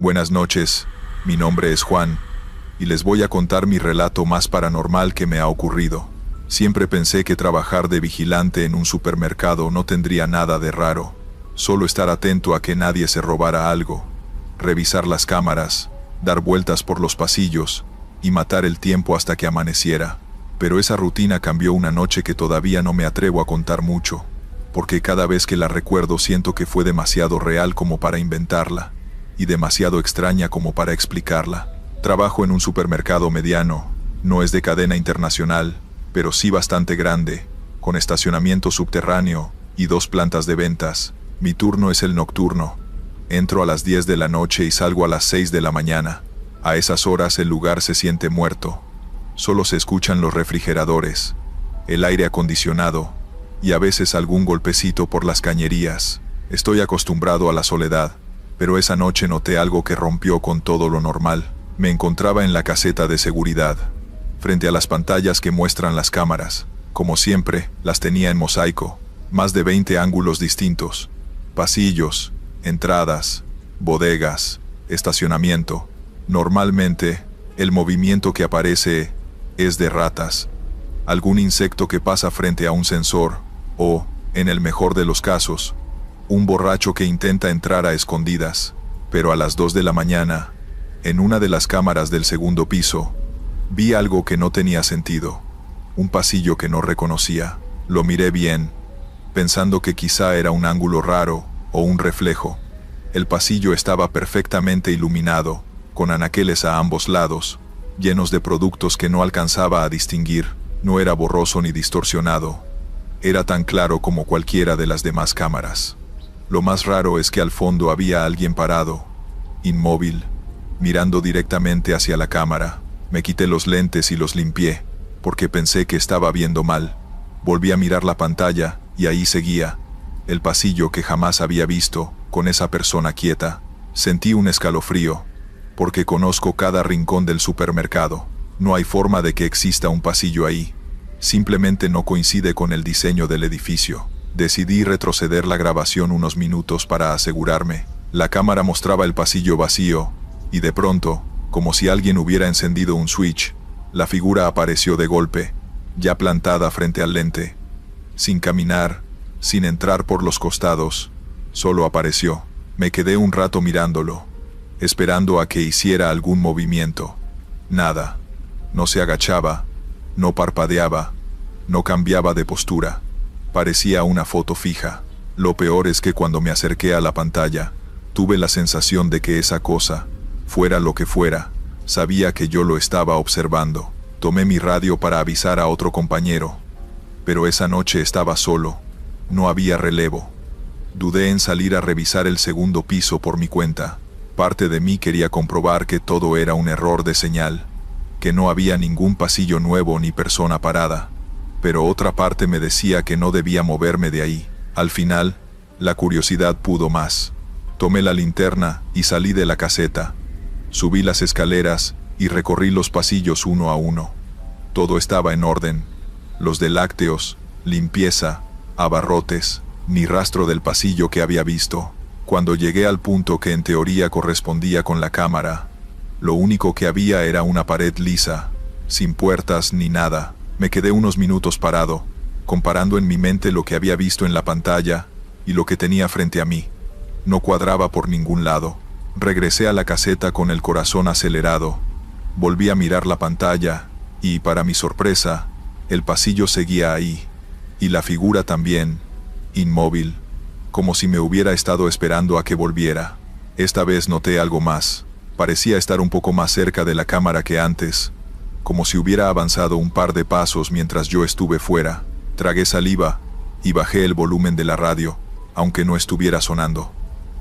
Buenas noches, mi nombre es Juan, y les voy a contar mi relato más paranormal que me ha ocurrido. Siempre pensé que trabajar de vigilante en un supermercado no tendría nada de raro, solo estar atento a que nadie se robara algo, revisar las cámaras, dar vueltas por los pasillos y matar el tiempo hasta que amaneciera. Pero esa rutina cambió una noche que todavía no me atrevo a contar mucho, porque cada vez que la recuerdo siento que fue demasiado real como para inventarla, y demasiado extraña como para explicarla. Trabajo en un supermercado mediano, no es de cadena internacional, pero sí bastante grande, con estacionamiento subterráneo y 2 plantas de ventas. Mi turno es el nocturno. Entro a las 10 de la noche y salgo a las 6 de la mañana. A esas horas el lugar se siente muerto. Solo se escuchan los refrigeradores, el aire acondicionado y a veces algún golpecito por las cañerías. Estoy acostumbrado a la soledad, pero esa noche noté algo que rompió con todo lo normal. Me encontraba en la caseta de seguridad, frente a las pantallas que muestran las cámaras. Como siempre, las tenía en mosaico, más de 20 ángulos distintos. Pasillos, entradas, bodegas, estacionamiento. Normalmente, el movimiento que aparece es de ratas, algún insecto que pasa frente a un sensor, o, en el mejor de los casos, un borracho que intenta entrar a escondidas. Pero a las 2 de la mañana, en una de las cámaras del segundo piso, vi algo que no tenía sentido. Un pasillo que no reconocía. Lo miré bien, pensando que quizá era un ángulo raro o un reflejo. El pasillo estaba perfectamente iluminado, con anaqueles a ambos lados, llenos de productos que no alcanzaba a distinguir. No era borroso ni distorsionado. Era tan claro como cualquiera de las demás cámaras. Lo más raro es que al fondo había alguien parado, inmóvil, mirando directamente hacia la cámara. Me quité los lentes y los limpié, porque pensé que estaba viendo mal. Volví a mirar la pantalla, y ahí seguía, el pasillo que jamás había visto, con esa persona quieta. Sentí un escalofrío, porque conozco cada rincón del supermercado. No hay forma de que exista un pasillo ahí. Simplemente no coincide con el diseño del edificio. Decidí retroceder la grabación unos minutos para asegurarme. La cámara mostraba el pasillo vacío, y de pronto, como si alguien hubiera encendido un switch, la figura apareció de golpe, ya plantada frente al lente. Sin caminar, sin entrar por los costados, solo apareció. Me quedé un rato mirándolo, esperando a que hiciera algún movimiento. Nada. No se agachaba, no parpadeaba, no cambiaba de postura. Parecía una foto fija. Lo peor es que cuando me acerqué a la pantalla, tuve la sensación de que esa cosa, fuera lo que fuera, sabía que yo lo estaba observando. Tomé mi radio para avisar a otro compañero, pero esa noche estaba solo, no había relevo. Dudé en salir a revisar el segundo piso por mi cuenta. Parte de mí quería comprobar que todo era un error de señal, que no había ningún pasillo nuevo ni persona parada, pero otra parte me decía que no debía moverme de ahí. Al final, la curiosidad pudo más. Tomé la linterna y salí de la caseta. Subí las escaleras y recorrí los pasillos uno a uno. Todo estaba en orden. Los de lácteos, limpieza, abarrotes, ni rastro del pasillo que había visto. Cuando llegué al punto que en teoría correspondía con la cámara, lo único que había era una pared lisa, sin puertas ni nada. Me quedé unos minutos parado, comparando en mi mente lo que había visto en la pantalla y lo que tenía frente a mí. No cuadraba por ningún lado. Regresé a la caseta con el corazón acelerado. Volví a mirar la pantalla y, para mi sorpresa, el pasillo seguía ahí, y la figura también, inmóvil, como si me hubiera estado esperando a que volviera. Esta vez noté algo más. Parecía estar un poco más cerca de la cámara que antes, como si hubiera avanzado un par de pasos mientras yo estuve fuera. Tragué saliva y bajé el volumen de la radio, aunque no estuviera sonando.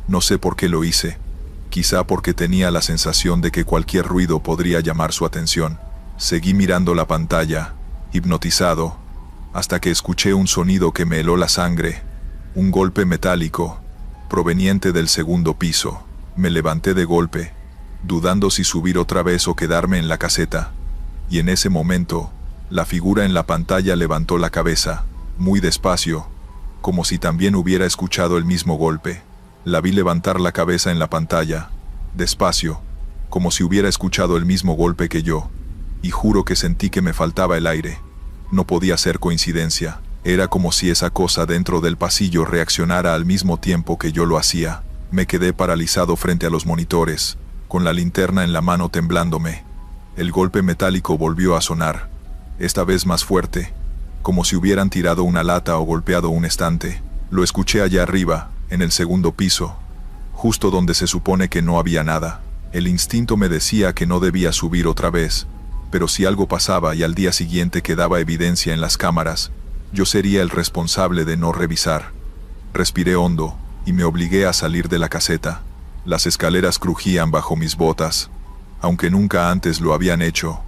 No sé por qué lo hice. Quizá porque tenía la sensación de que cualquier ruido podría llamar su atención. Seguí mirando la pantalla, hipnotizado, hasta que escuché un sonido que me heló la sangre. Un golpe metálico, proveniente del segundo piso. Me levanté de golpe, dudando si subir otra vez o quedarme en la caseta. Y en ese momento, la figura en la pantalla levantó la cabeza, muy despacio, como si también hubiera escuchado el mismo golpe. La vi levantar la cabeza en la pantalla, despacio, como si hubiera escuchado el mismo golpe que yo, y juro que sentí que me faltaba el aire. No podía ser coincidencia, era como si esa cosa dentro del pasillo reaccionara al mismo tiempo que yo lo hacía. Me quedé paralizado frente a los monitores, con la linterna en la mano temblándome. El golpe metálico volvió a sonar, esta vez más fuerte, como si hubieran tirado una lata o golpeado un estante. Lo escuché allá arriba, en el segundo piso, justo donde se supone que no había nada. El instinto me decía que no debía subir otra vez, pero si algo pasaba y al día siguiente quedaba evidencia en las cámaras, yo sería el responsable de no revisar. Respiré hondo y me obligué a salir de la caseta. Las escaleras crujían bajo mis botas, aunque nunca antes lo habían hecho.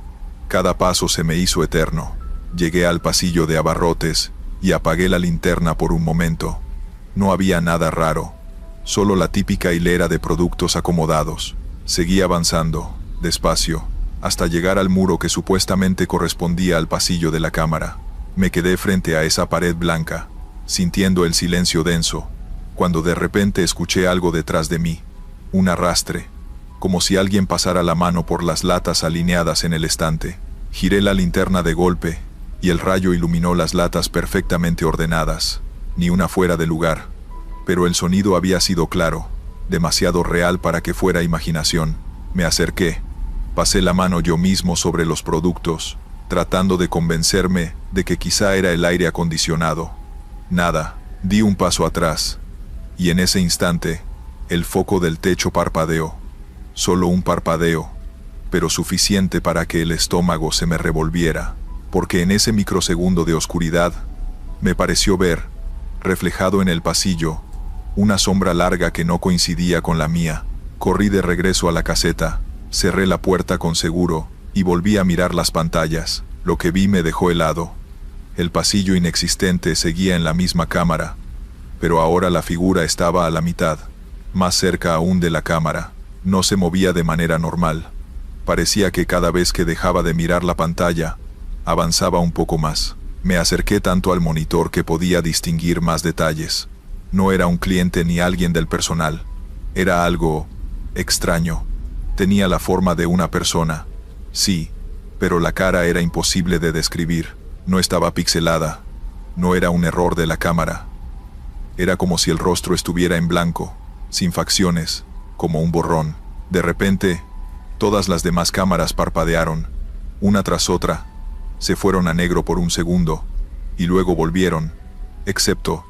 Cada paso se me hizo eterno. Llegué al pasillo de abarrotes y apagué la linterna por un momento. No había nada raro, solo la típica hilera de productos acomodados. Seguí avanzando, despacio, hasta llegar al muro que supuestamente correspondía al pasillo de la cámara. Me quedé frente a esa pared blanca, sintiendo el silencio denso, cuando de repente escuché algo detrás de mí. Un arrastre, como si alguien pasara la mano por las latas alineadas en el estante. Giré la linterna de golpe, y el rayo iluminó las latas perfectamente ordenadas, ni una fuera de lugar. Pero el sonido había sido claro, demasiado real para que fuera imaginación. Me acerqué, pasé la mano yo mismo sobre los productos, tratando de convencerme de que quizá era el aire acondicionado. Nada, di un paso atrás, y en ese instante, el foco del techo parpadeó. Solo un parpadeo, pero suficiente para que el estómago se me revolviera, porque en ese microsegundo de oscuridad, me pareció ver, reflejado en el pasillo, una sombra larga que no coincidía con la mía. Corrí de regreso a la caseta, cerré la puerta con seguro, y volví a mirar las pantallas. Lo que vi me dejó helado. El pasillo inexistente seguía en la misma cámara, pero ahora la figura estaba a la mitad, más cerca aún de la cámara. No se movía de manera normal. Parecía que cada vez que dejaba de mirar la pantalla, avanzaba un poco más. Me acerqué tanto al monitor que podía distinguir más detalles. No era un cliente ni alguien del personal. Era algo extraño. Tenía la forma de una persona. Sí, pero la cara era imposible de describir. No estaba pixelada. No era un error de la cámara. Era como si el rostro estuviera en blanco, sin facciones, como un borrón. De repente, todas las demás cámaras parpadearon, una tras otra. Se fueron a negro por un segundo, y luego volvieron, excepto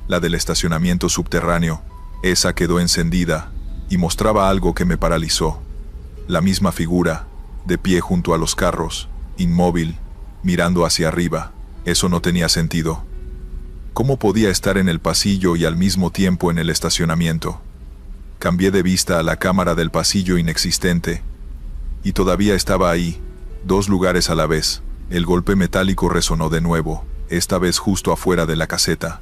la del estacionamiento subterráneo. Esa quedó encendida, y mostraba algo que me paralizó. La misma figura, de pie junto a los carros, inmóvil, mirando hacia arriba. Eso no tenía sentido. ¿Cómo podía estar en el pasillo y al mismo tiempo en el estacionamiento? Cambié de vista a la cámara del pasillo inexistente, y todavía estaba ahí, dos lugares a la vez. El golpe metálico resonó de nuevo, esta vez justo afuera de la caseta.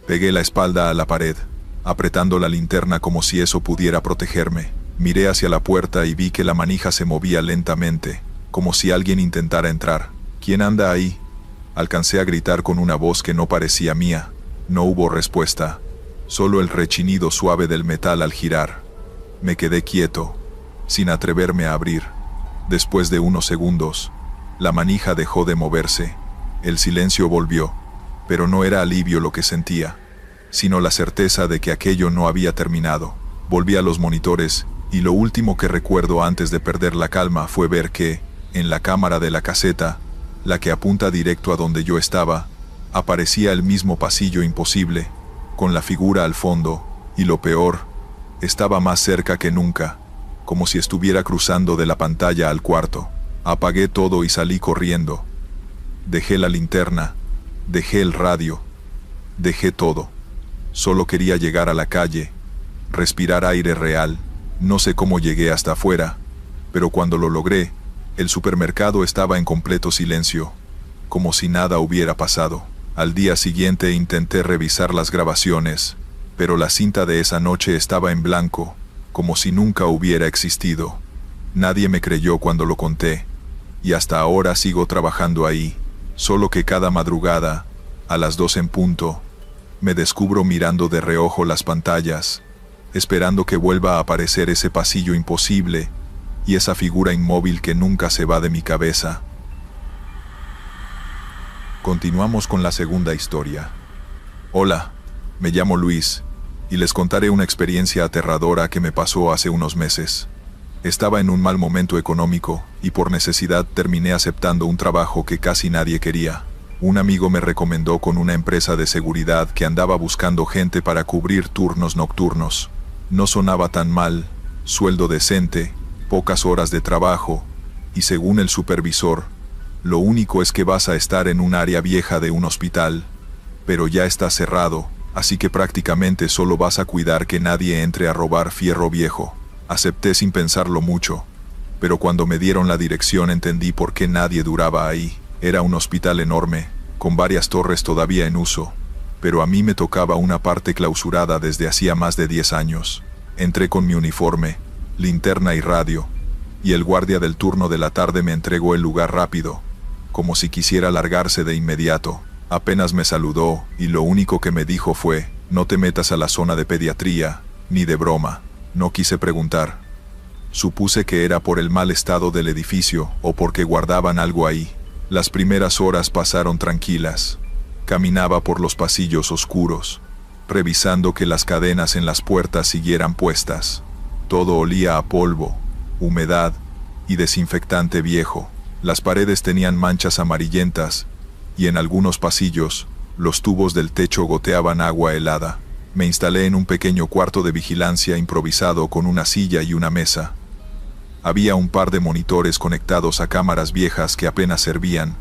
Pegué la espalda a la pared, apretando la linterna como si eso pudiera protegerme. Miré hacia la puerta y vi que la manija se movía lentamente, como si alguien intentara entrar. ¿Quién anda ahí?, alcancé a gritar con una voz que no parecía mía. No hubo respuesta, solo el rechinido suave del metal al girar. Me quedé quieto, sin atreverme a abrir. Después de unos segundos, la manija dejó de moverse. El silencio volvió, pero no era alivio lo que sentía, sino la certeza de que aquello no había terminado. Volví a los monitores, y lo último que recuerdo antes de perder la calma fue ver que, en la cámara de la caseta, la que apunta directo a donde yo estaba, aparecía el mismo pasillo imposible, con la figura al fondo, y lo peor, estaba más cerca que nunca, como si estuviera cruzando de la pantalla al cuarto. Apagué todo y salí corriendo. Dejé la linterna, dejé el radio, dejé todo. Solo quería llegar a la calle, respirar aire real. No sé cómo llegué hasta afuera, pero cuando lo logré, el supermercado estaba en completo silencio, como si nada hubiera pasado. Al día siguiente intenté revisar las grabaciones, pero la cinta de esa noche estaba en blanco, como si nunca hubiera existido. Nadie me creyó cuando lo conté, y hasta ahora sigo trabajando ahí, solo que cada madrugada, a las 2 en punto, me descubro mirando de reojo las pantallas, esperando que vuelva a aparecer ese pasillo imposible y esa figura inmóvil que nunca se va de mi cabeza. Continuamos con la segunda historia. Hola, me llamo Luis, y les contaré una experiencia aterradora que me pasó hace unos meses. Estaba en un mal momento económico, y por necesidad terminé aceptando un trabajo que casi nadie quería. Un amigo me recomendó con una empresa de seguridad que andaba buscando gente para cubrir turnos nocturnos. No sonaba tan mal, sueldo decente, pocas horas de trabajo, y según el supervisor, lo único es que vas a estar en un área vieja de un hospital, pero ya está cerrado, así que prácticamente solo vas a cuidar que nadie entre a robar fierro viejo. Acepté sin pensarlo mucho, pero cuando me dieron la dirección entendí por qué nadie duraba ahí. Era un hospital enorme, con varias torres todavía en uso, pero a mí me tocaba una parte clausurada desde hacía más de 10 años. Entré con mi uniforme, linterna y radio, y el guardia del turno de la tarde me entregó el lugar rápido, como si quisiera largarse de inmediato. Apenas me saludó, y lo único que me dijo fue, no te metas a la zona de pediatría, ni de broma. No quise preguntar. Supuse que era por el mal estado del edificio, o porque guardaban algo ahí. Las primeras horas pasaron tranquilas. Caminaba por los pasillos oscuros, revisando que las cadenas en las puertas siguieran puestas. Todo olía a polvo, humedad y desinfectante viejo. Las paredes tenían manchas amarillentas, y en algunos pasillos, los tubos del techo goteaban agua helada. Me instalé en un pequeño cuarto de vigilancia improvisado con una silla y una mesa. Había un par de monitores conectados a cámaras viejas que apenas servían,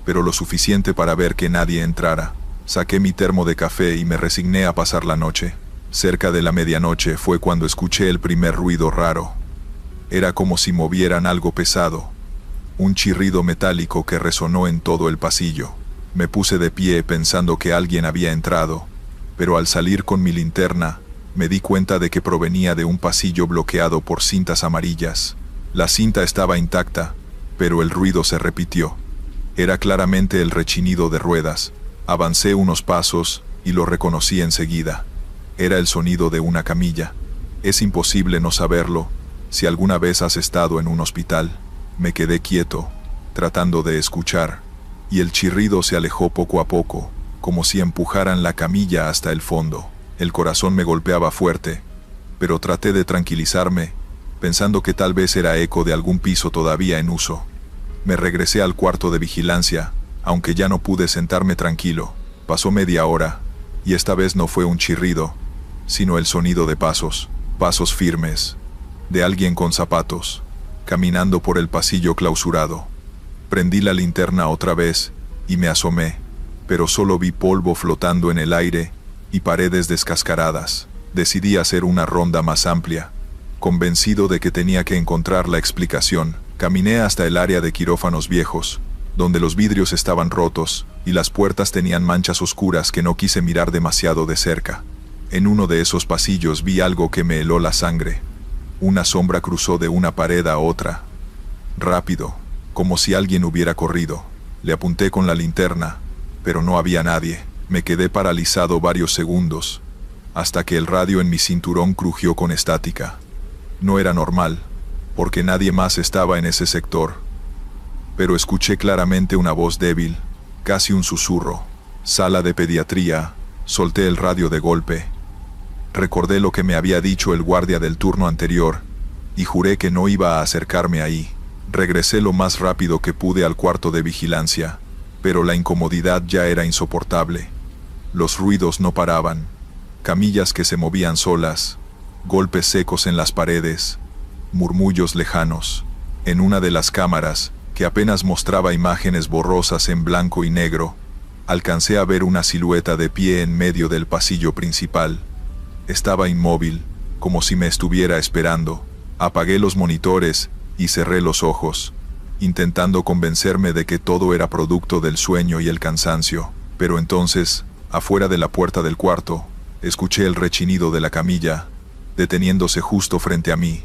pero lo suficiente para ver que nadie entrara. Saqué mi termo de café y me resigné a pasar la noche. Cerca de la medianoche fue cuando escuché el primer ruido raro. Era como si movieran algo pesado. Un chirrido metálico que resonó en todo el pasillo. Me puse de pie pensando que alguien había entrado, pero al salir con mi linterna, me di cuenta de que provenía de un pasillo bloqueado por cintas amarillas. La cinta estaba intacta, pero el ruido se repitió. Era claramente el rechinido de ruedas. Avancé unos pasos y lo reconocí enseguida. Era el sonido de una camilla. Es imposible no saberlo, si alguna vez has estado en un hospital. Me quedé quieto, tratando de escuchar, y el chirrido se alejó poco a poco, como si empujaran la camilla hasta el fondo. El corazón me golpeaba fuerte, pero traté de tranquilizarme, pensando que tal vez era eco de algún piso todavía en uso. Me regresé al cuarto de vigilancia, aunque ya no pude sentarme tranquilo. Pasó media hora, y esta vez no fue un chirrido, sino el sonido de pasos firmes, de alguien con zapatos, caminando por el pasillo clausurado. Prendí la linterna otra vez, y me asomé, pero solo vi polvo flotando en el aire, y paredes descascaradas. Decidí hacer una ronda más amplia. Convencido de que tenía que encontrar la explicación, caminé hasta el área de quirófanos viejos, donde los vidrios estaban rotos, y las puertas tenían manchas oscuras que no quise mirar demasiado de cerca. En uno de esos pasillos vi algo que me heló la sangre. Una sombra cruzó de una pared a otra. Rápido, como si alguien hubiera corrido. Le apunté con la linterna, pero no había nadie. Me quedé paralizado varios segundos, hasta que el radio en mi cinturón crujió con estática. No era normal, porque nadie más estaba en ese sector. Pero escuché claramente una voz débil, casi un susurro. Sala de pediatría. Solté el radio de golpe. Recordé lo que me había dicho el guardia del turno anterior, y juré que no iba a acercarme ahí. Regresé lo más rápido que pude al cuarto de vigilancia, pero la incomodidad ya era insoportable. Los ruidos no paraban. Camillas que se movían solas, golpes secos en las paredes, murmullos lejanos. En una de las cámaras, que apenas mostraba imágenes borrosas en blanco y negro, alcancé a ver una silueta de pie en medio del pasillo principal. Estaba inmóvil, como si me estuviera esperando. Apagué los monitores y cerré los ojos, intentando convencerme de que todo era producto del sueño y el cansancio. Pero entonces, afuera de la puerta del cuarto, escuché el rechinido de la camilla, deteniéndose justo frente a mí.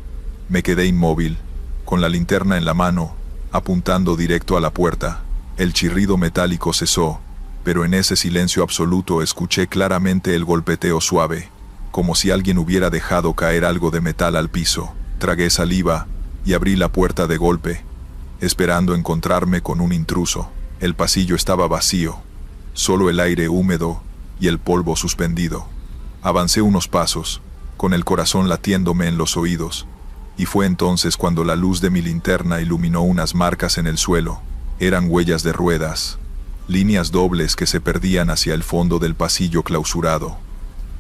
Me quedé inmóvil, con la linterna en la mano, apuntando directo a la puerta. El chirrido metálico cesó, pero en ese silencio absoluto escuché claramente el golpeteo suave. como si alguien hubiera dejado caer algo de metal al piso. Tragué saliva y abrí la puerta de golpe, esperando encontrarme con un intruso. El pasillo estaba vacío, solo el aire húmedo y el polvo suspendido. Avancé unos pasos, con el corazón latiéndome en los oídos, y fue entonces cuando la luz de mi linterna iluminó unas marcas en el suelo. Eran huellas de ruedas, líneas dobles que se perdían hacia el fondo del pasillo clausurado.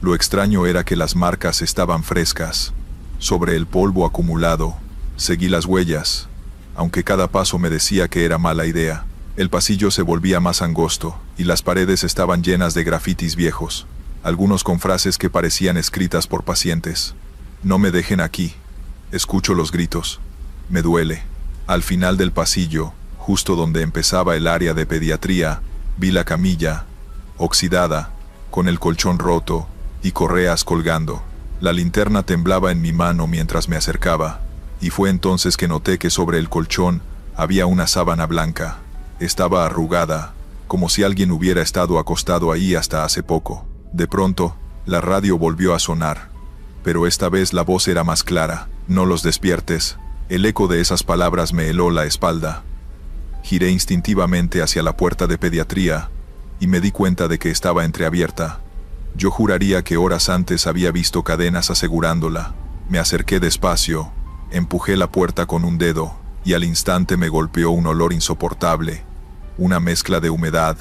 Lo extraño era que las marcas estaban frescas. Sobre el polvo acumulado, seguí las huellas, aunque cada paso me decía que era mala idea. El pasillo se volvía más angosto, y las paredes estaban llenas de grafitis viejos, algunos con frases que parecían escritas por pacientes. No me dejen aquí. Escucho los gritos. Me duele. Al final del pasillo, justo donde empezaba el área de pediatría, vi la camilla, oxidada, con el colchón roto y correas colgando. La linterna temblaba en mi mano mientras me acercaba, y fue entonces que noté que sobre el colchón había una sábana blanca. Estaba arrugada, como si alguien hubiera estado acostado ahí hasta hace poco. De pronto, la radio volvió a sonar, pero esta vez la voz era más clara. No los despiertes. El eco de esas palabras me heló la espalda. Giré instintivamente hacia la puerta de pediatría, y me di cuenta de que estaba entreabierta. Yo juraría que horas antes había visto cadenas asegurándola. Me acerqué despacio, empujé la puerta con un dedo, y al instante me golpeó un olor insoportable. Una mezcla de humedad,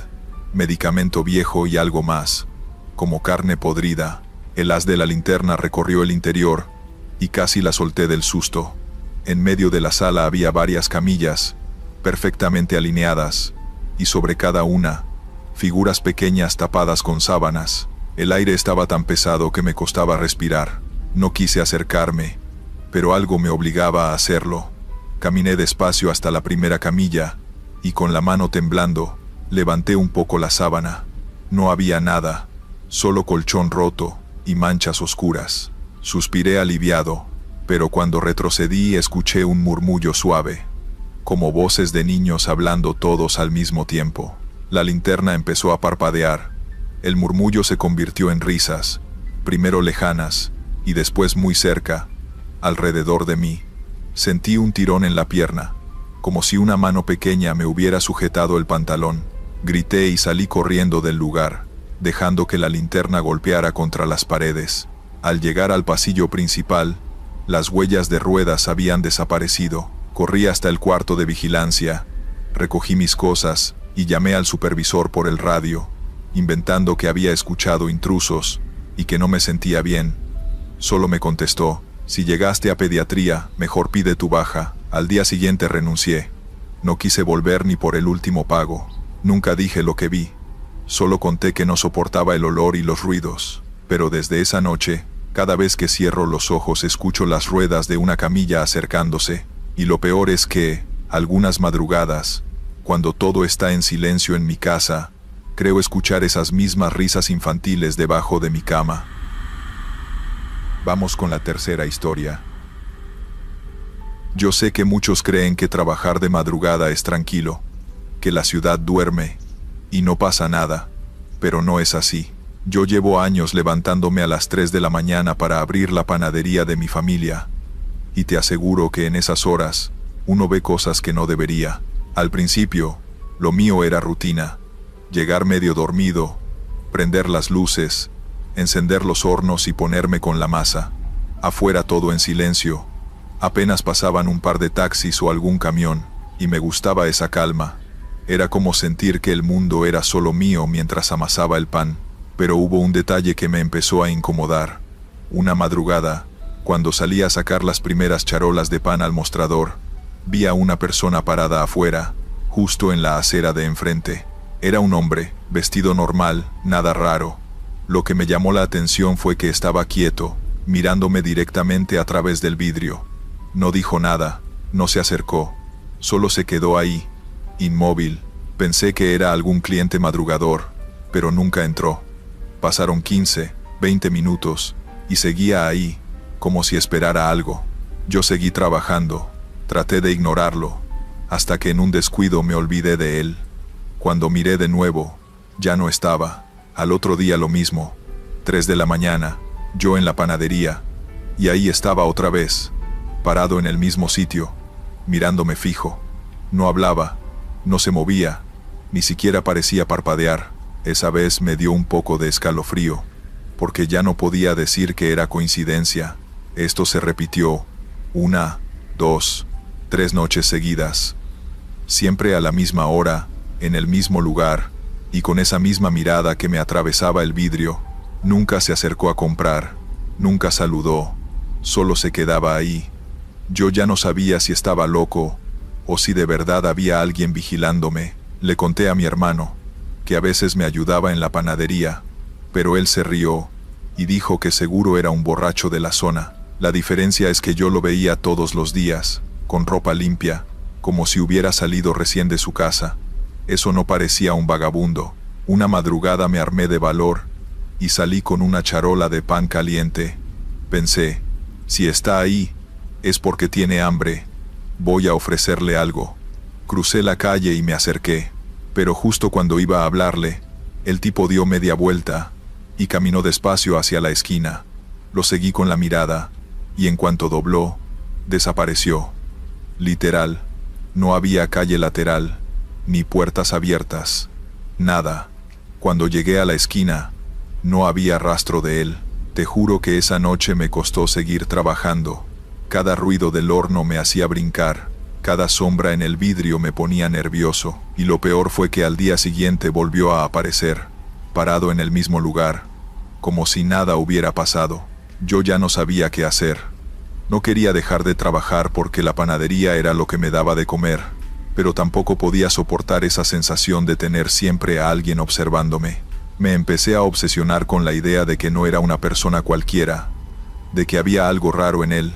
medicamento viejo y algo más, como carne podrida. El haz de la linterna recorrió el interior, y casi la solté del susto. En medio de la sala había varias camillas, perfectamente alineadas, y sobre cada una, figuras pequeñas tapadas con sábanas. El aire estaba tan pesado que me costaba respirar. No quise acercarme, pero algo me obligaba a hacerlo. Caminé despacio hasta la primera camilla, y con la mano temblando, levanté un poco la sábana. No había nada, solo colchón roto y manchas oscuras. Suspiré aliviado, pero cuando retrocedí escuché un murmullo suave, como voces de niños hablando todos al mismo tiempo. La linterna empezó a parpadear. El murmullo se convirtió en risas, primero lejanas y después muy cerca, alrededor de mí. Sentí un tirón en la pierna, como si una mano pequeña me hubiera sujetado el pantalón. Grité y salí corriendo del lugar, dejando que la linterna golpeara contra las paredes. Al llegar al pasillo principal, las huellas de ruedas habían desaparecido. Corrí hasta el cuarto de vigilancia, recogí mis cosas y llamé al supervisor por el radio, inventando que había escuchado intrusos y que no me sentía bien. Solo me contestó: si llegaste a pediatría, mejor pide tu baja. Al día siguiente renuncié. No quise volver ni por el último pago. Nunca dije lo que vi. Solo conté que no soportaba el olor y los ruidos. Pero desde esa noche, cada vez que cierro los ojos escucho las ruedas de una camilla acercándose. Y lo peor es que, algunas madrugadas, cuando todo está en silencio en mi casa, creo escuchar esas mismas risas infantiles debajo de mi cama. Vamos con la tercera historia. Yo sé que muchos creen que trabajar de madrugada es tranquilo, que la ciudad duerme y no pasa nada, pero no es así. Yo llevo años levantándome a las 3 de la mañana para abrir la panadería de mi familia, y te aseguro que en esas horas, uno ve cosas que no debería. Al principio, lo mío era rutina: llegar medio dormido, prender las luces, encender los hornos y ponerme con la masa. Afuera todo en silencio. Apenas pasaban un par de taxis o algún camión, y me gustaba esa calma. Era como sentir que el mundo era solo mío mientras amasaba el pan. Pero hubo un detalle que me empezó a incomodar. Una madrugada, cuando salí a sacar las primeras charolas de pan al mostrador, vi a una persona parada afuera, justo en la acera de enfrente. Era un hombre, vestido normal, nada raro. Lo que me llamó la atención fue que estaba quieto, mirándome directamente a través del vidrio. No dijo nada, no se acercó, solo se quedó ahí, inmóvil. Pensé que era algún cliente madrugador, pero nunca entró. Pasaron 15, 20 minutos, y seguía ahí, como si esperara algo. Yo seguí trabajando, traté de ignorarlo, hasta que en un descuido me olvidé de él. Cuando miré de nuevo, ya no estaba. Al otro día lo mismo, 3 de la mañana, yo en la panadería, y ahí estaba otra vez, parado en el mismo sitio, mirándome fijo. No hablaba, no se movía, ni siquiera parecía parpadear. Esa vez me dio un poco de escalofrío, porque ya no podía decir que era coincidencia. Esto se repitió 1, 2, 3 noches seguidas. Siempre a la misma hora, en el mismo lugar, y con esa misma mirada que me atravesaba el vidrio. Nunca se acercó a comprar, nunca saludó, solo se quedaba ahí. Yo ya no sabía si estaba loco, o si de verdad había alguien vigilándome. Le conté a mi hermano, que a veces me ayudaba en la panadería, pero él se rió, y dijo que seguro era un borracho de la zona. La diferencia es que yo lo veía todos los días, con ropa limpia, como si hubiera salido recién de su casa. Eso no parecía un vagabundo. Una madrugada me armé de valor, y salí con una charola de pan caliente. Pensé, si está ahí, es porque tiene hambre. Voy a ofrecerle algo. Crucé la calle y me acerqué, pero justo cuando iba a hablarle, el tipo dio media vuelta, y caminó despacio hacia la esquina. Lo seguí con la mirada, y en cuanto dobló, desapareció. Literal, no había calle lateral, ni puertas abiertas, nada. Cuando llegué a la esquina, no había rastro de él. Te juro que esa noche me costó seguir trabajando. Cada ruido del horno me hacía brincar, cada sombra en el vidrio me ponía nervioso, y lo peor fue que al día siguiente volvió a aparecer, parado en el mismo lugar, como si nada hubiera pasado. Yo ya no sabía qué hacer. No quería dejar de trabajar porque la panadería era lo que me daba de comer, pero tampoco podía soportar esa sensación de tener siempre a alguien observándome. Me empecé a obsesionar con la idea de que no era una persona cualquiera, de que había algo raro en él,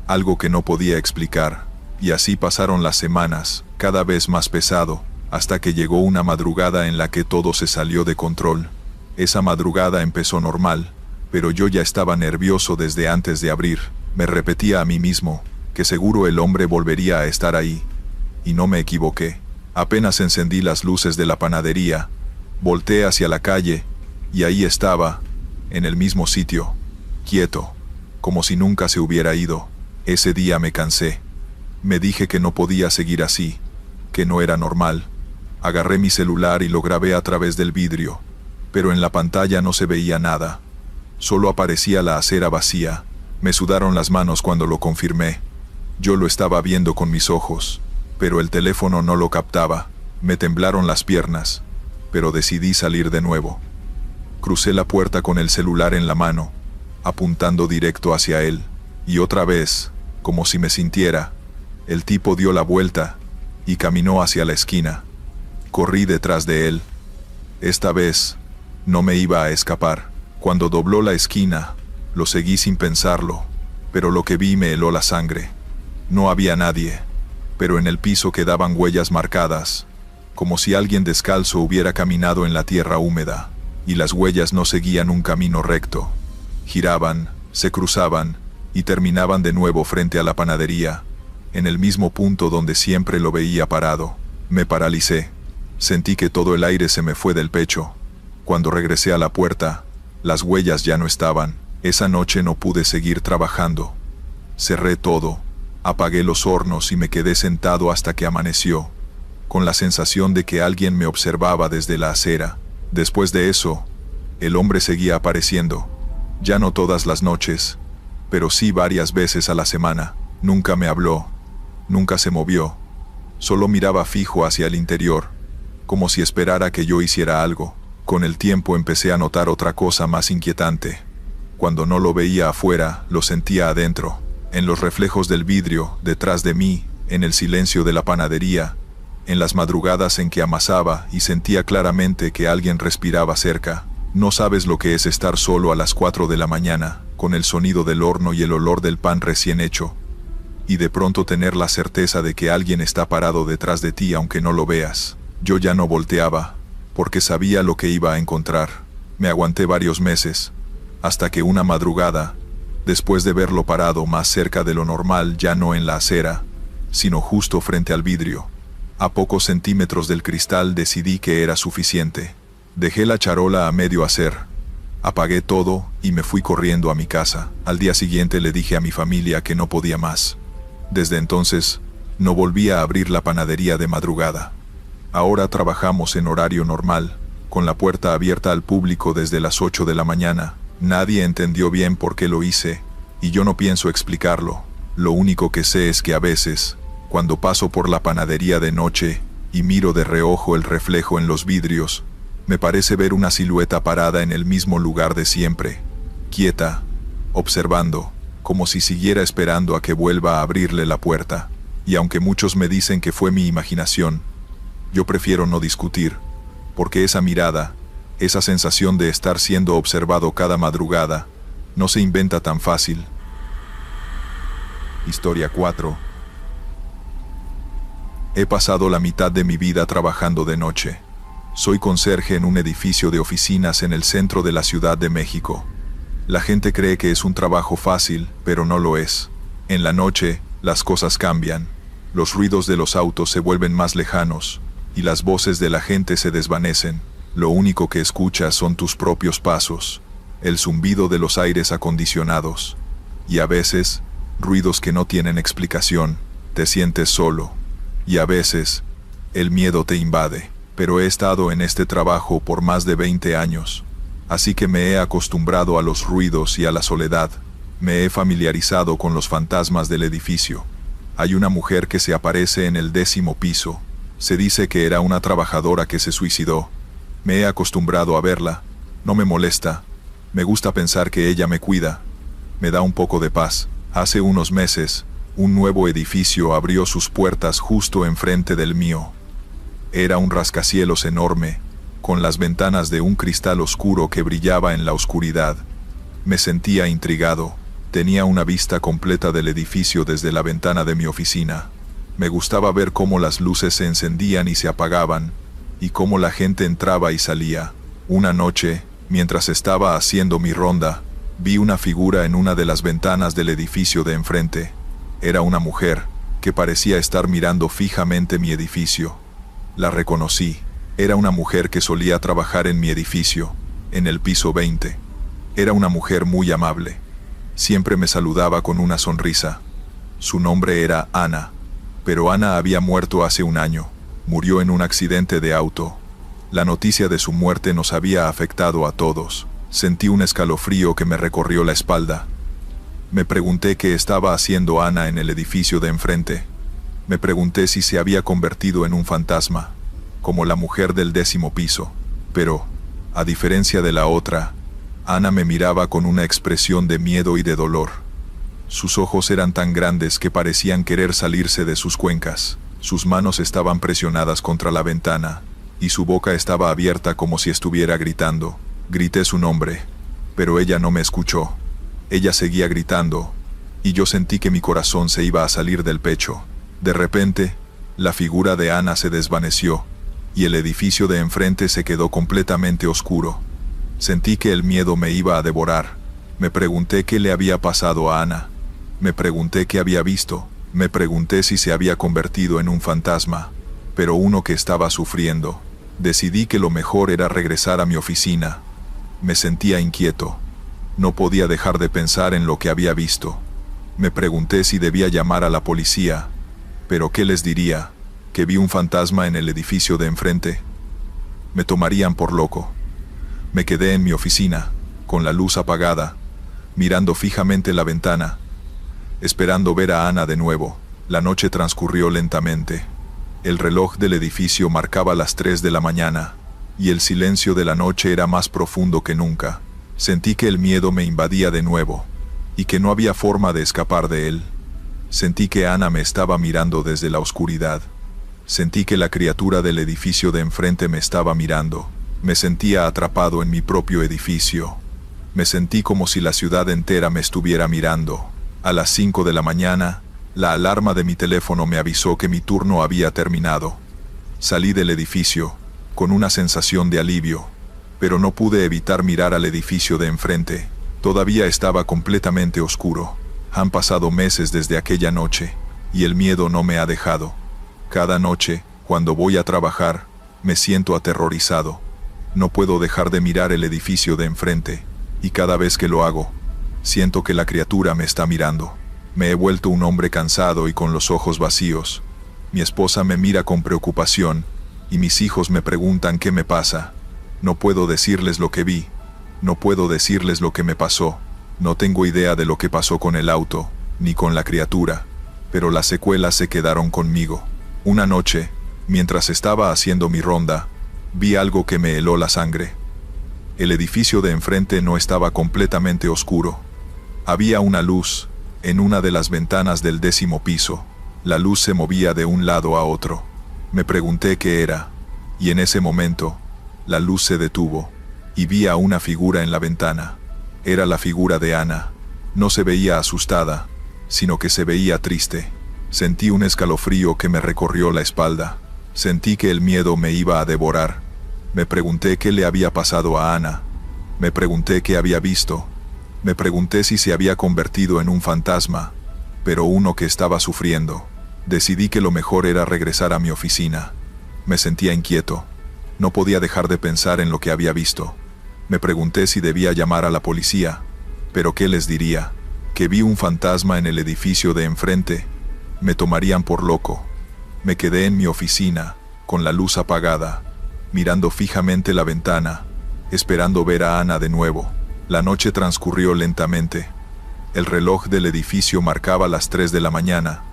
algo que no podía explicar, y así pasaron las semanas, cada vez más pesado, hasta que llegó una madrugada en la que todo se salió de control. Esa madrugada empezó normal, pero yo ya estaba nervioso desde antes de abrir. Me repetía a mí mismo que seguro el hombre volvería a estar ahí, y no me equivoqué. Apenas encendí las luces de la panadería, volteé hacia la calle, y ahí estaba, en el mismo sitio, quieto, como si nunca se hubiera ido. Ese día me cansé. Me dije que no podía seguir así, que no era normal. Agarré mi celular y lo grabé a través del vidrio, pero en la pantalla no se veía nada. Solo aparecía la acera vacía. Me sudaron las manos cuando lo confirmé. Yo lo estaba viendo con mis ojos, pero el teléfono no lo captaba. Me temblaron las piernas, pero decidí salir de nuevo. Crucé la puerta con el celular en la mano, apuntando directo hacia él, y otra vez, como si me sintiera, el tipo dio la vuelta y caminó hacia la esquina. Corrí detrás de él. Esta vez, no me iba a escapar. Cuando dobló la esquina, lo seguí sin pensarlo, pero lo que vi me heló la sangre. No había nadie, pero en el piso quedaban huellas marcadas, como si alguien descalzo hubiera caminado en la tierra húmeda, y las huellas no seguían un camino recto. Giraban, se cruzaban, y terminaban de nuevo frente a la panadería, en el mismo punto donde siempre lo veía parado. Me paralicé. Sentí que todo el aire se me fue del pecho. Cuando regresé a la puerta, las huellas ya no estaban. Esa noche no pude seguir trabajando. Cerré todo, apagué los hornos y me quedé sentado hasta que amaneció, con la sensación de que alguien me observaba desde la acera. Después de eso, el hombre seguía apareciendo. Ya no todas las noches, pero sí varias veces a la semana. Nunca me habló, nunca se movió. Solo miraba fijo hacia el interior, como si esperara que yo hiciera algo. Con el tiempo empecé a notar otra cosa más inquietante. Cuando no lo veía afuera, lo sentía adentro, en los reflejos del vidrio, detrás de mí, en el silencio de la panadería, en las madrugadas en que amasaba y sentía claramente que alguien respiraba cerca. No sabes lo que es estar solo a las 4 de la mañana, con el sonido del horno y el olor del pan recién hecho, y de pronto tener la certeza de que alguien está parado detrás de ti aunque no lo veas. Yo ya no volteaba, porque sabía lo que iba a encontrar. Me aguanté varios meses, hasta que una madrugada, después de verlo parado más cerca de lo normal, ya no en la acera, sino justo frente al vidrio, a pocos centímetros del cristal, decidí que era suficiente. Dejé la charola a medio hacer, Apagué todo y me fui corriendo a mi casa. Al día siguiente le dije a mi familia que no podía más. Desde entonces, no volví a abrir la panadería de madrugada. Ahora trabajamos en horario normal, con la puerta abierta al público desde las 8 de la mañana. Nadie entendió bien por qué lo hice, y yo no pienso explicarlo. Lo único que sé es que a veces, cuando paso por la panadería de noche y miro de reojo el reflejo en los vidrios, me parece ver una silueta parada en el mismo lugar de siempre, quieta, observando, como si siguiera esperando a que vuelva a abrirle la puerta. Y aunque muchos me dicen que fue mi imaginación, yo prefiero no discutir, porque esa mirada, esa sensación de estar siendo observado cada madrugada, no se inventa tan fácil. Historia 4. He pasado la mitad de mi vida trabajando de noche. Soy conserje en un edificio de oficinas en el centro de la Ciudad de México. La gente cree que es un trabajo fácil, pero no lo es. En la noche, las cosas cambian. Los ruidos de los autos se vuelven más lejanos, y las voces de la gente se desvanecen. Lo único que escuchas son tus propios pasos, el zumbido de los aires acondicionados, y a veces, ruidos que no tienen explicación. Te sientes solo, y a veces, el miedo te invade. Pero he estado en este trabajo por más de 20 años, así que me he acostumbrado a los ruidos y a la soledad. Me he familiarizado con los fantasmas del edificio. Hay una mujer que se aparece en el 10º piso. Se dice que era una trabajadora que se suicidó. Me he acostumbrado a verla. No me molesta. Me gusta pensar que ella me cuida. Me da un poco de paz. Hace unos meses, un nuevo edificio abrió sus puertas justo enfrente del mío. Era un rascacielos enorme, con las ventanas de un cristal oscuro que brillaba en la oscuridad. Me sentía intrigado. Tenía una vista completa del edificio desde la ventana de mi oficina. Me gustaba ver cómo las luces se encendían y se apagaban, y cómo la gente entraba y salía. Una noche, mientras estaba haciendo mi ronda, vi una figura en una de las ventanas del edificio de enfrente. Era una mujer, que parecía estar mirando fijamente mi edificio. La reconocí. Era una mujer que solía trabajar en mi edificio, en el piso 20. Era una mujer muy amable. Siempre me saludaba con una sonrisa. Su nombre era Ana, pero Ana había muerto hace un año. Murió en un accidente de auto. La noticia de su muerte nos había afectado a todos. Sentí un escalofrío que me recorrió la espalda. Me pregunté qué estaba haciendo Ana en el edificio de enfrente. Me pregunté si se había convertido en un fantasma, como la mujer del 10º piso. Pero, a diferencia de la otra, Ana me miraba con una expresión de miedo y de dolor. Sus ojos eran tan grandes que parecían querer salirse de sus cuencas. Sus manos estaban presionadas contra la ventana, y su boca estaba abierta como si estuviera gritando. Grité su nombre, pero ella no me escuchó. Ella seguía gritando, y yo sentí que mi corazón se iba a salir del pecho. De repente, la figura de Ana se desvaneció, y el edificio de enfrente se quedó completamente oscuro. Sentí que el miedo me iba a devorar. Me pregunté qué le había pasado a Ana. Me pregunté qué había visto. Me pregunté si se había convertido en un fantasma, pero uno que estaba sufriendo. Decidí que lo mejor era regresar a mi oficina. Me sentía inquieto. No podía dejar de pensar en lo que había visto. Me pregunté si debía llamar a la policía. ¿Pero qué les diría? ¿Que vi un fantasma en el edificio de enfrente? Me tomarían por loco. Me quedé en mi oficina, con la luz apagada, mirando fijamente la ventana, esperando ver a Ana de nuevo. La noche transcurrió lentamente. El reloj del edificio marcaba las 3 de la mañana, y el silencio de la noche era más profundo que nunca. Sentí que el miedo me invadía de nuevo, y que no había forma de escapar de él. Sentí que Ana me estaba mirando desde la oscuridad. Sentí que la criatura del edificio de enfrente me estaba mirando. Me sentía atrapado en mi propio edificio. Me sentí como si la ciudad entera me estuviera mirando. A las 5 de la mañana, la alarma de mi teléfono me avisó que mi turno había terminado. Salí del edificio, con una sensación de alivio, pero no pude evitar mirar al edificio de enfrente. Todavía estaba completamente oscuro. Han pasado meses desde aquella noche, y el miedo no me ha dejado. Cada noche, cuando voy a trabajar, me siento aterrorizado. No puedo dejar de mirar el edificio de enfrente. y cada vez que lo hago, siento que la criatura me está mirando. Me he vuelto un hombre cansado y con los ojos vacíos. Mi esposa me mira con preocupación, y mis hijos me preguntan qué me pasa. No puedo decirles lo que vi. No puedo decirles lo que me pasó. No tengo idea de lo que pasó con el auto, ni con la criatura, pero las secuelas se quedaron conmigo. Una noche, mientras estaba haciendo mi ronda, vi algo que me heló la sangre. El edificio de enfrente no estaba completamente oscuro. Había una luz en una de las ventanas del 10º piso. La luz se movía de un lado a otro. Me pregunté qué era, y en ese momento, la luz se detuvo, y vi a una figura en la ventana. Era la figura de Ana. No se veía asustada, sino que se veía triste. Sentí un escalofrío que me recorrió la espalda. Sentí que el miedo me iba a devorar. Me pregunté qué le había pasado a Ana. Me pregunté qué había visto. Me pregunté si se había convertido en un fantasma, pero uno que estaba sufriendo. Decidí que lo mejor era regresar a mi oficina. Me sentía inquieto. No podía dejar de pensar en lo que había visto. Me pregunté si debía llamar a la policía, pero ¿qué les diría? ¿Que vi un fantasma en el edificio de enfrente? Me tomarían por loco. Me quedé en mi oficina, con la luz apagada, mirando fijamente la ventana, esperando ver a Ana de nuevo. La noche transcurrió lentamente. El reloj del edificio marcaba las 3 de la mañana,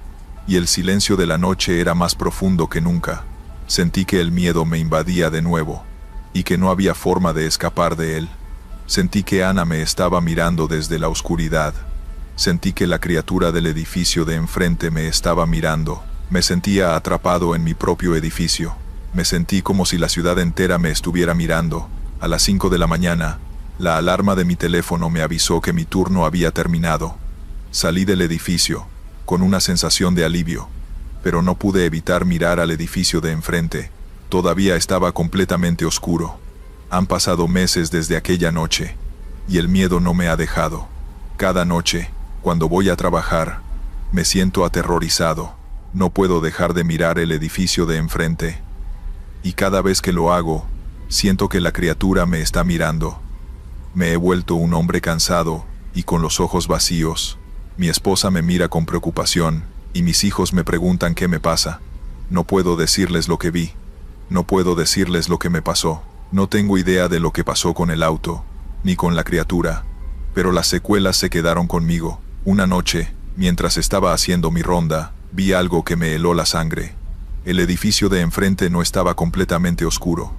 y el silencio de la noche era más profundo que nunca. Sentí que el miedo me invadía de nuevo, y que no había forma de escapar de él. Sentí que Ana me estaba mirando desde la oscuridad. Sentí que la criatura del edificio de enfrente me estaba mirando. Me sentía atrapado en mi propio edificio. Me sentí como si la ciudad entera me estuviera mirando. A las 5 de la mañana, la alarma de mi teléfono me avisó que mi turno había terminado. Salí del edificio, con una sensación de alivio, pero no pude evitar mirar al edificio de enfrente. Todavía estaba completamente oscuro. Han pasado meses desde aquella noche, y el miedo no me ha dejado. Cada noche, cuando voy a trabajar, me siento aterrorizado. No puedo dejar de mirar el edificio de enfrente. Y cada vez que lo hago, siento que la criatura me está mirando. Me he vuelto un hombre cansado y con los ojos vacíos. Mi esposa me mira con preocupación y mis hijos me preguntan qué me pasa. No puedo decirles lo que vi. No puedo decirles lo que me pasó. No tengo idea de lo que pasó con el auto, ni con la criatura, pero las secuelas se quedaron conmigo. Una noche, mientras estaba haciendo mi ronda, vi algo que me heló la sangre. El edificio de enfrente no estaba completamente oscuro.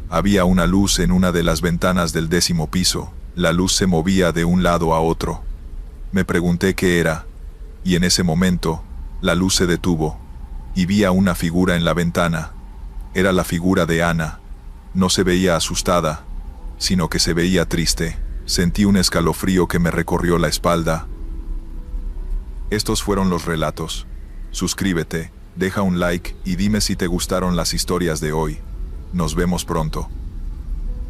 Había una luz en una de las ventanas del 10º piso. La luz se movía de un lado a otro. Me pregunté qué era, y en ese momento, la luz se detuvo, y vi a una figura en la ventana. Era la figura de Ana. No se veía asustada, sino que se veía triste. Sentí un escalofrío que me recorrió la espalda. Estos fueron los relatos. Suscríbete, deja un like y dime si te gustaron las historias de hoy. Nos vemos pronto.